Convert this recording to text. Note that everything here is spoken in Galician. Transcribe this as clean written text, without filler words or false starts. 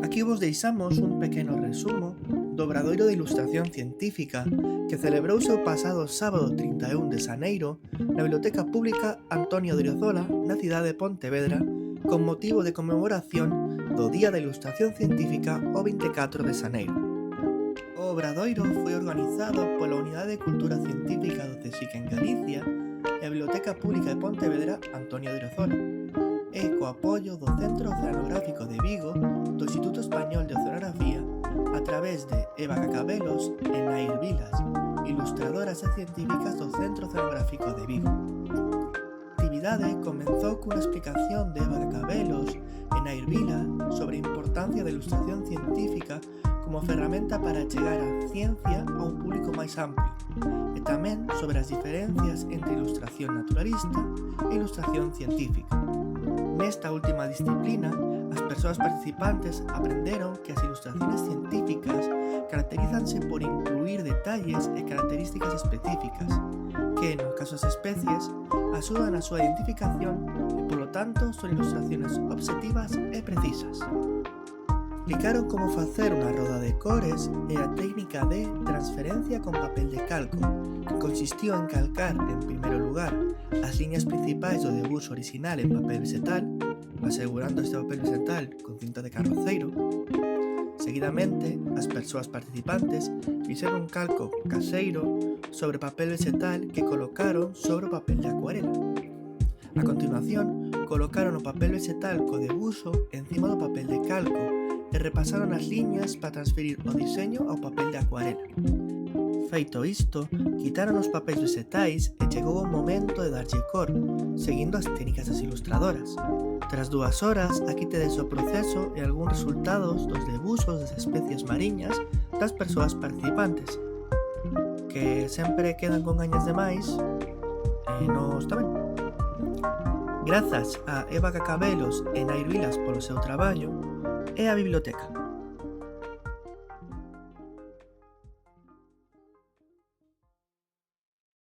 Aquí vos deixamos un pequeno resumo do Obradoiro de Ilustración Científica que celebrouse o pasado sábado 31 de xaneiro na Biblioteca Pública Antonio de Odriozola na cidade de Pontevedra con motivo de conmemoración do Día da Ilustración Científica o 24 de xaneiro. O Obradoiro foi organizado pola Unidade de Cultura Científica do CSIC en Galicia e a Biblioteca Pública de Pontevedra Antonio de Odriozola e co apoio do Centro Oceanográfico de Vigo do Instituto Español de Oceanografía a través de Eva Cacabelos e Nair Vilas, ilustradoras e científicas do Centro Oceanográfico de Vigo. A actividade comenzou cunha explicación de Eva Cacabelos e Nair Vila sobre a importancia da ilustración científica como ferramenta para chegar a ciencia a un público máis amplio e tamén sobre as diferencias entre ilustración naturalista e ilustración científica. Nesta última disciplina, as persoas participantes aprenderon que as ilustraciones científicas caracterízanse por incluir detalles e características específicas que, no caso das especies, axudan a súa identificación e, polo tanto, son ilustraciones obxectivas e precisas. Explicaron como facer unha roda de cores e a técnica de transferencia con papel de calco, que consistiu en calcar, en primeiro lugar, as liñas principais do debuxo orixinal en papel vegetal, asegurando este papel vegetal con cinta de carroceiro. Seguidamente, as persoas participantes fixeron un calco caseiro sobre papel vegetal que colocaron sobre o papel de acuarela. A continuación, colocaron o papel vegetal co debuxo encima do papel de calco e repasaron as liñas para transferir o diseño ao papel de acuarela. Feito isto, quitaron os papéis vegetais e chegou o momento de darlle cor, seguindo as técnicas das ilustradoras. Tras 2 horas, aquí tedes o proceso e algúns resultados dos debuxos das especies mariñas das persoas participantes, que sempre quedan con gañas de máis e non está ben. Grazas a Eva Cacabelos e Nair Vilas polo seu traballo e a biblioteca.